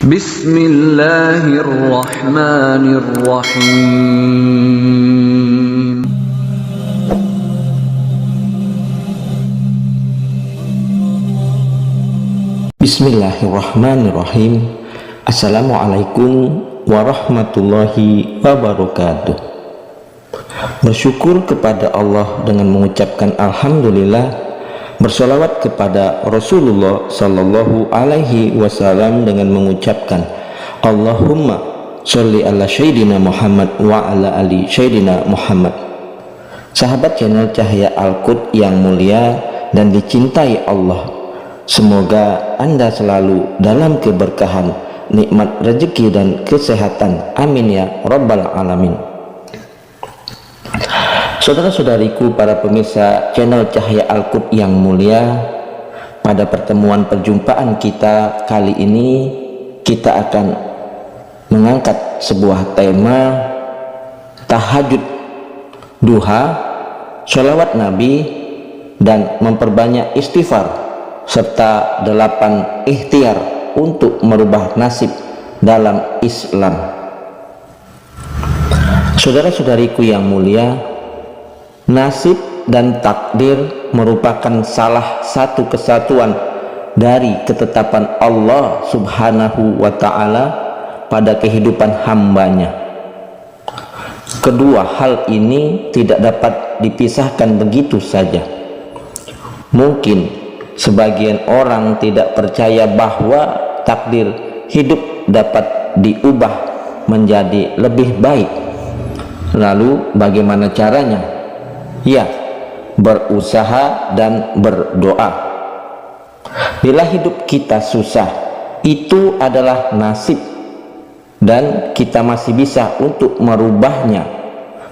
Bismillahirrahmanirrahim. Bismillahirrahmanirrahim. Assalamualaikum warahmatullahi wabarakatuh. Bersyukur kepada Allah dengan mengucapkan alhamdulillah, bersolawat kepada Rasulullah sallallahu alaihi wasallam dengan mengucapkan Allahumma sholli ala Sayyidina Muhammad wa ala ali Sayyidina Muhammad. Sahabat channel Cahaya Al-Quds yang mulia dan dicintai Allah, semoga Anda selalu dalam keberkahan, nikmat rezeki dan kesehatan. Amin ya rabbal alamin. Saudara-saudariku, para pemirsa channel Cahaya Al-Quds yang mulia, pada pertemuan perjumpaan kita kali ini kita akan mengangkat sebuah tema tahajud, duha, sholawat Nabi, dan memperbanyak istighfar serta 8 ikhtiar untuk merubah nasib dalam Islam. Saudara-saudariku yang mulia, nasib dan takdir merupakan salah satu kesatuan dari ketetapan Allah subhanahu wa ta'ala pada kehidupan hambanya. Kedua hal ini tidak dapat dipisahkan begitu saja. Mungkin sebagian orang tidak percaya bahwa takdir hidup dapat diubah menjadi lebih baik. Lalu bagaimana caranya? Ya, berusaha dan berdoa. Bila hidup kita susah, itu adalah nasib, dan kita masih bisa untuk merubahnya,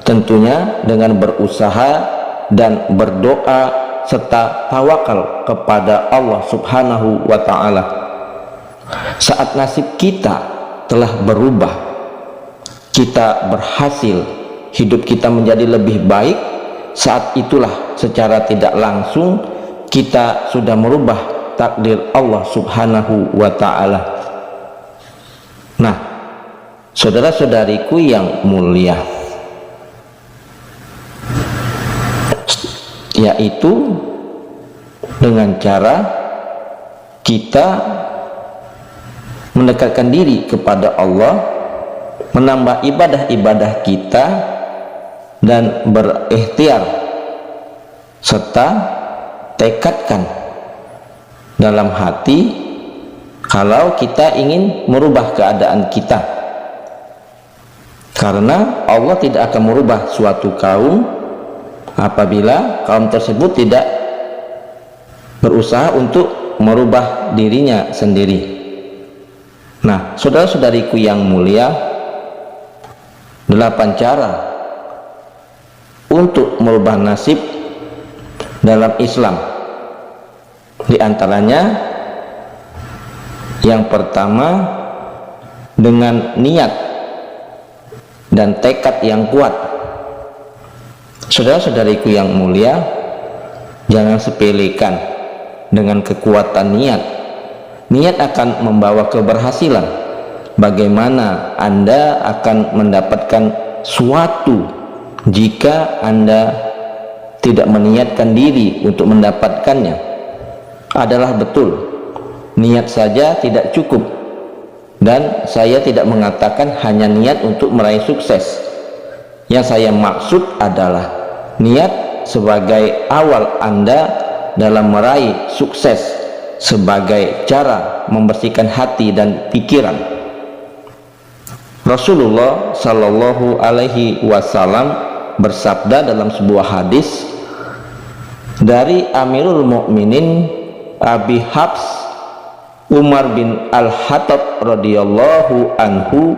tentunya dengan berusaha dan berdoa serta tawakal kepada Allah subhanahu wa ta'ala. Saat nasib kita telah berubah, kita berhasil, hidup kita menjadi lebih baik, saat itulah secara tidak langsung kita sudah merubah takdir Allah subhanahu wa ta'ala. Nah, saudara-saudariku yang mulia, yaitu dengan cara kita mendekatkan diri kepada Allah, menambah ibadah-ibadah kita, dan berikhtiar serta tekadkan dalam hati kalau kita ingin merubah keadaan kita, karena Allah tidak akan merubah suatu kaum apabila kaum tersebut tidak berusaha untuk merubah dirinya sendiri. Nah, saudara-saudariku yang mulia, 8 cara untuk merubah nasib dalam Islam. Di antaranya, yang pertama, dengan niat dan tekad yang kuat. Saudara-saudariku yang mulia, jangan sepelekan dengan kekuatan niat. Niat akan membawa keberhasilan. Bagaimana Anda akan mendapatkan suatu jika Anda tidak meniatkan diri untuk mendapatkannya? Adalah betul, niat saja tidak cukup, dan saya tidak mengatakan hanya niat untuk meraih sukses. Yang saya maksud adalah niat sebagai awal Anda dalam meraih sukses, sebagai cara membersihkan hati dan pikiran. Rasulullah sallallahu alaihi wasallam bersabda dalam sebuah hadis dari Amirul Mukminin Abi Hafs Umar bin Al-Khattab radhiyallahu anhu,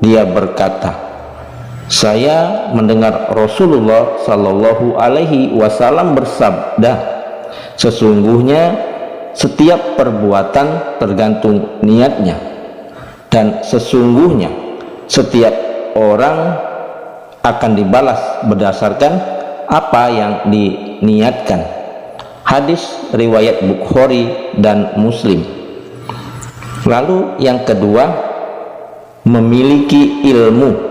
dia berkata, saya mendengar Rasulullah sallallahu alaihi wasallam bersabda, sesungguhnya setiap perbuatan tergantung niatnya, dan sesungguhnya setiap orang akan dibalas berdasarkan apa yang diniatkan. Hadis riwayat Bukhari dan Muslim. Lalu yang kedua, memiliki ilmu.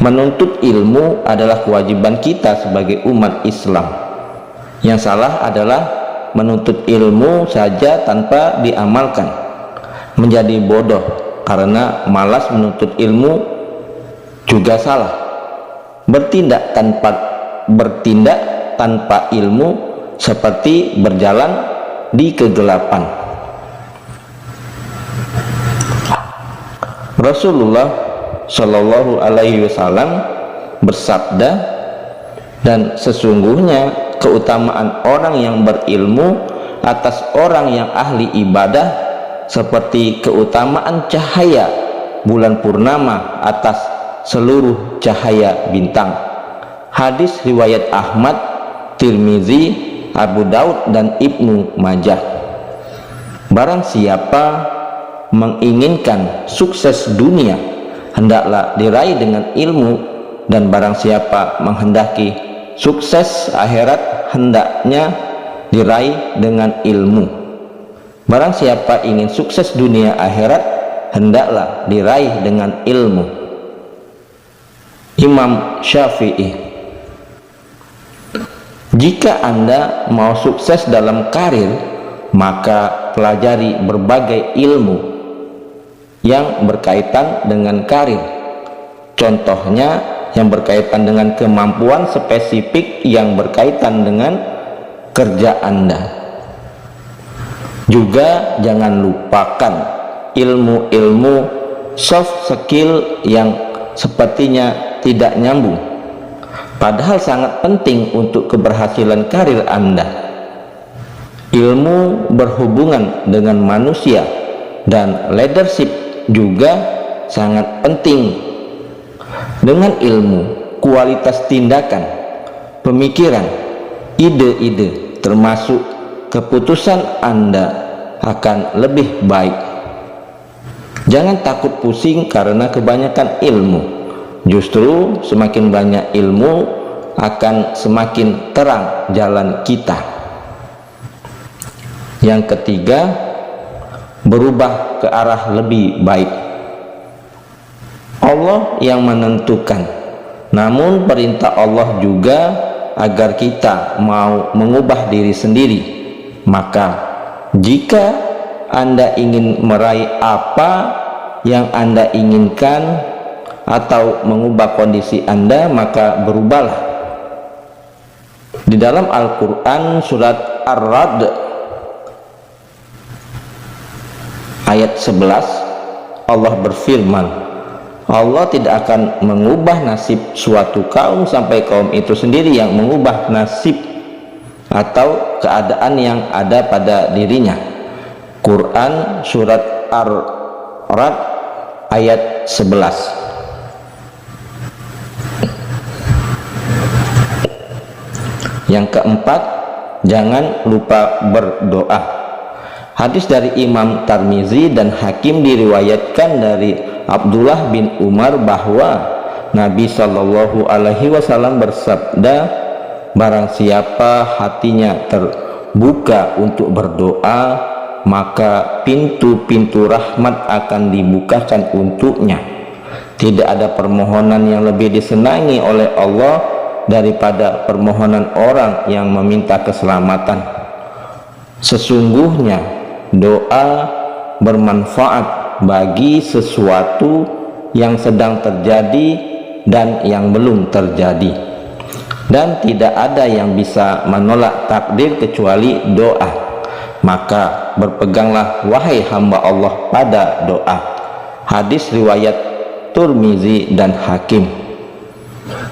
Menuntut ilmu adalah kewajiban kita sebagai umat Islam. Yang salah adalah menuntut ilmu saja tanpa diamalkan, menjadi bodoh karena malas menuntut ilmu juga salah. Bertindak tanpa ilmu seperti berjalan di kegelapan. Rasulullah Shallallahu Alaihi Wasallam bersabda, dan sesungguhnya keutamaan orang yang berilmu atas orang yang ahli ibadah seperti keutamaan cahaya bulan purnama atas seluruh cahaya bintang. Hadis riwayat Ahmad, Tirmizi, Abu Daud dan Ibnu Majah. Barang siapa menginginkan sukses dunia, hendaklah diraih dengan ilmu, dan barang siapa menghendaki sukses akhirat, hendaknya diraih dengan ilmu. Barang siapa ingin sukses dunia akhirat, hendaklah diraih dengan ilmu. Imam Syafi'i. Jika Anda mau sukses dalam karir, maka pelajari berbagai ilmu yang berkaitan dengan karir. Contohnya yang berkaitan dengan kemampuan spesifik yang berkaitan dengan kerja Anda. Juga jangan lupakan ilmu-ilmu soft skill yang sepertinya tidak nyambung, padahal sangat penting untuk keberhasilan karir Anda. Ilmu berhubungan dengan manusia dan leadership juga sangat penting. Dengan ilmu, kualitas tindakan, pemikiran, ide-ide, termasuk keputusan Anda akan lebih baik. Jangan takut pusing karena kebanyakan ilmu. Justru semakin banyak ilmu akan semakin terang jalan kita. Yang ketiga, berubah ke arah lebih baik. Allah yang menentukan, namun perintah Allah juga agar kita mau mengubah diri sendiri. Maka jika Anda ingin meraih apa yang Anda inginkan atau mengubah kondisi Anda, maka berubahlah. Di dalam Al-Quran surat Ar-Ra'd ayat 11, Allah berfirman, Allah tidak akan mengubah nasib suatu kaum sampai kaum itu sendiri yang mengubah nasib atau keadaan yang ada pada dirinya. Quran surat Ar-Ra'd ayat 11. Yang keempat, jangan lupa berdoa. Hadis dari Imam Tirmizi dan Hakim diriwayatkan dari Abdullah bin Umar bahwa Nabi Shallallahu Alaihi Wasallam bersabda, barang siapa hatinya terbuka untuk berdoa, maka pintu-pintu rahmat akan dibukakan untuknya. Tidak ada permohonan yang lebih disenangi oleh Allah daripada permohonan orang yang meminta keselamatan. Sesungguhnya doa bermanfaat bagi sesuatu yang sedang terjadi dan yang belum terjadi, dan tidak ada yang bisa menolak takdir kecuali doa. Maka berpeganglah wahai hamba Allah pada doa. Hadis riwayat Tirmizi dan Hakim.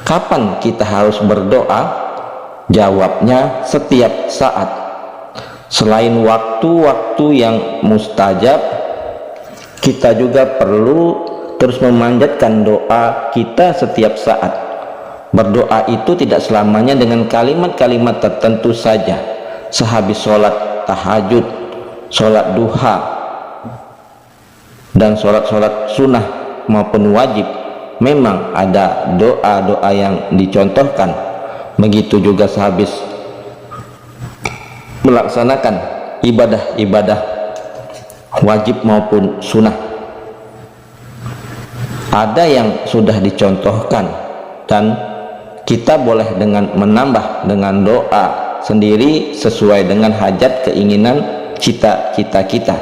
Kapan kita harus berdoa? Jawabnya setiap saat. Selain waktu-waktu yang mustajab, kita juga perlu terus memanjatkan doa kita setiap saat. Berdoa itu tidak selamanya dengan kalimat-kalimat tertentu saja. Sehabis sholat tahajud, sholat duha, dan sholat-sholat sunnah maupun wajib, memang ada doa-doa yang dicontohkan. Begitu juga sehabis melaksanakan ibadah-ibadah wajib maupun sunnah. Ada yang sudah dicontohkan dan kita boleh dengan menambah dengan doa sendiri sesuai dengan hajat, keinginan, cita-cita kita.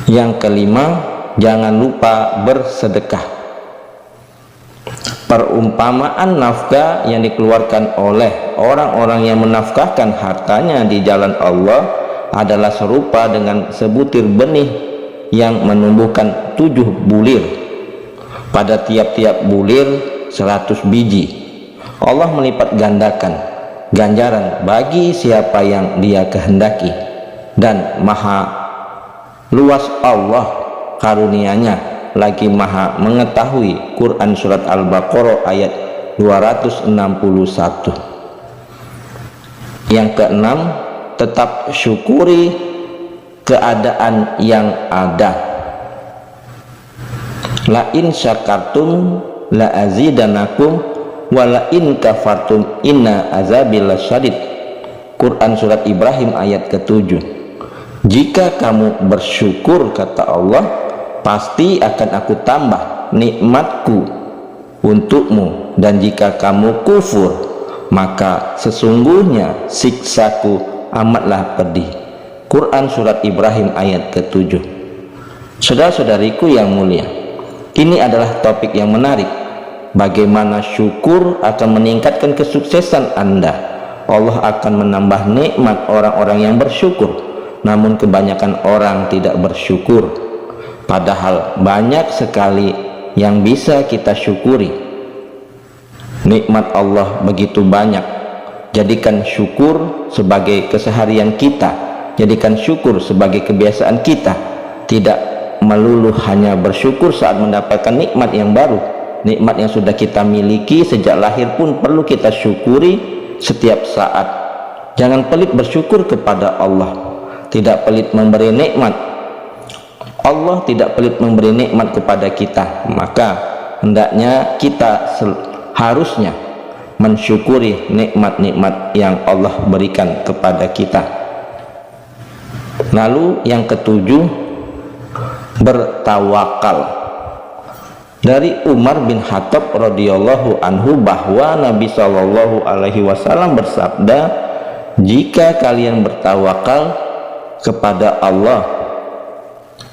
Yang kelima, jangan lupa bersedekah. Perumpamaan nafkah yang dikeluarkan oleh orang-orang yang menafkahkan hartanya di jalan Allah adalah serupa dengan sebutir benih yang menumbuhkan 7 bulir. Pada tiap-tiap bulir 100 biji. Allah melipat gandakan ganjaran bagi siapa yang Dia kehendaki, dan maha luas Allah karunia-Nya, lagi maha mengetahui. Quran surat Al-Baqarah ayat 261. Yang keenam, tetap syukuri keadaan yang ada. La in syakartum la azidanakum wa la in kafartum inna azabil lasyadid. Quran surat Ibrahim ayat ke-7. Jika kamu bersyukur, kata Allah, pasti akan aku tambah nikmatku untukmu, dan jika kamu kufur, maka sesungguhnya siksaku amatlah pedih. Quran surat Ibrahim ayat ke-7. Saudara-saudariku yang mulia, ini adalah topik yang menarik. Bagaimana syukur akan meningkatkan kesuksesan Anda. Allah akan menambah nikmat orang-orang yang bersyukur. Namun kebanyakan orang tidak bersyukur, padahal banyak sekali yang bisa kita syukuri. Nikmat Allah begitu banyak. Jadikan syukur sebagai keseharian kita. Jadikan syukur sebagai kebiasaan kita. Tidak melulu hanya bersyukur saat mendapatkan nikmat yang baru. Nikmat yang sudah kita miliki sejak lahir pun perlu kita syukuri setiap saat. Jangan pelit bersyukur kepada Allah. Tidak pelit memberi nikmat. Allah tidak pelit memberi nikmat kepada kita. Maka hendaknya kita harusnya mensyukuri nikmat-nikmat yang Allah berikan kepada kita. Lalu yang ketujuh, bertawakal. Dari Umar bin Khattab radhiyallahu anhu bahwa Nabi Shallallahu alaihi wasallam bersabda, jika kalian bertawakal kepada Allah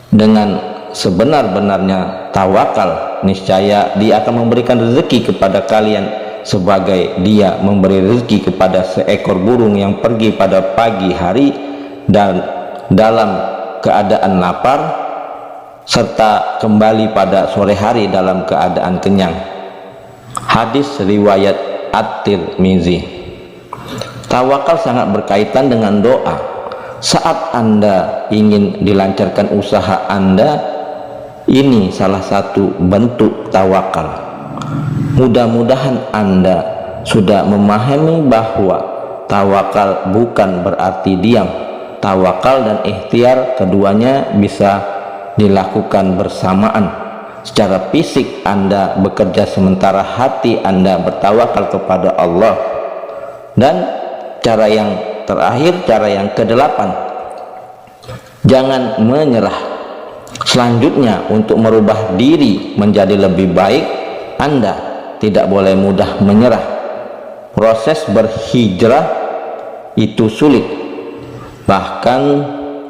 dengan sebenar-benarnya tawakal, niscaya Dia akan memberikan rezeki kepada kalian sebagai Dia memberi rezeki kepada seekor burung yang pergi pada pagi hari dan dalam keadaan lapar, serta kembali pada sore hari dalam keadaan kenyang. Hadis riwayat At-Tirmizi. Tawakal sangat berkaitan dengan doa. Saat Anda ingin dilancarkan usaha Anda, ini salah satu bentuk tawakal. Mudah-mudahan Anda sudah memahami bahwa tawakal bukan berarti diam. Tawakal dan ikhtiar keduanya bisa dilakukan bersamaan. Secara fisik Anda bekerja sementara hati Anda bertawakal kepada Allah. Dan cara yang terakhir, cara yang ke-8, jangan menyerah. Selanjutnya, untuk merubah diri menjadi lebih baik, Anda tidak boleh mudah menyerah. Proses berhijrah itu sulit, bahkan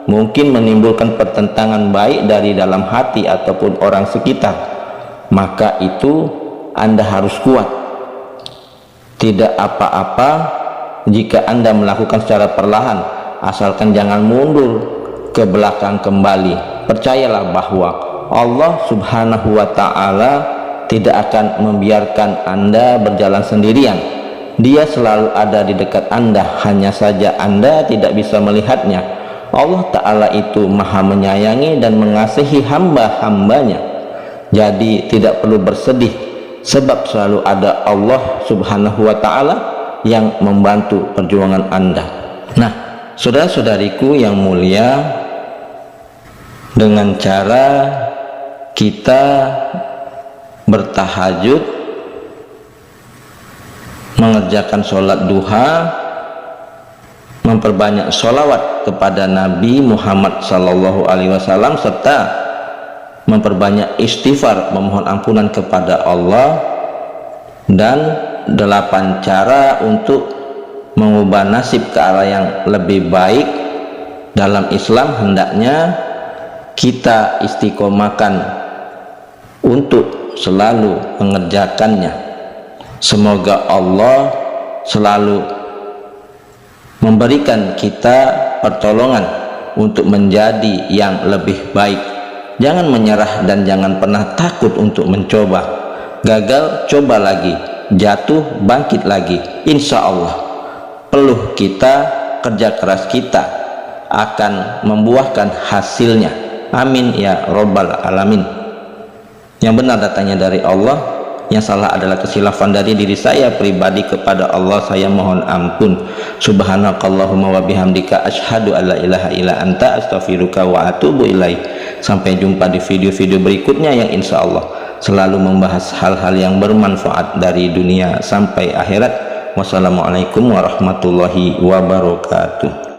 mungkin menimbulkan pertentangan baik dari dalam hati ataupun orang sekitar. Maka itu Anda harus kuat. Tidak apa-apa jika Anda melakukan secara perlahan, asalkan jangan mundur ke belakang kembali. Percayalah bahwa Allah Subhanahu wa ta'ala tidak akan membiarkan Anda berjalan sendirian. Dia selalu ada di dekat Anda, hanya saja Anda tidak bisa melihatnya. Allah Ta'ala itu maha menyayangi dan mengasihi hamba-hambanya. Jadi tidak perlu bersedih, sebab selalu ada Allah Subhanahu wa ta'ala yang membantu perjuangan Anda. Nah, saudara-saudariku yang mulia, dengan cara kita bertahajud, mengerjakan sholat duha, memperbanyak sholawat kepada Nabi Muhammad Sallallahu Alaihi Wasallam, serta memperbanyak istighfar, memohon ampunan kepada Allah. Dan 8 cara untuk mengubah nasib ke arah yang lebih baik dalam Islam hendaknya kita istiqomahkan untuk selalu mengerjakannya. Semoga Allah selalu memberikan kita pertolongan untuk menjadi yang lebih baik. Jangan menyerah dan jangan pernah takut untuk mencoba. Gagal, coba lagi. Jatuh, bangkit lagi. Insya Allah peluh kita, kerja keras kita akan membuahkan hasilnya. Amin ya robbal alamin. Yang benar datangnya dari Allah, yang salah adalah kesilafan dari diri saya pribadi. Kepada Allah saya mohon ampun. Subhanakallahumma wa bihamdika asyhadu alla ilaha illa anta astaghfiruka wa atubu ilaik. Sampai jumpa di video-video berikutnya yang insya Allah selalu membahas hal-hal yang bermanfaat dari dunia sampai akhirat. Wassalamualaikum warahmatullahi wabarakatuh.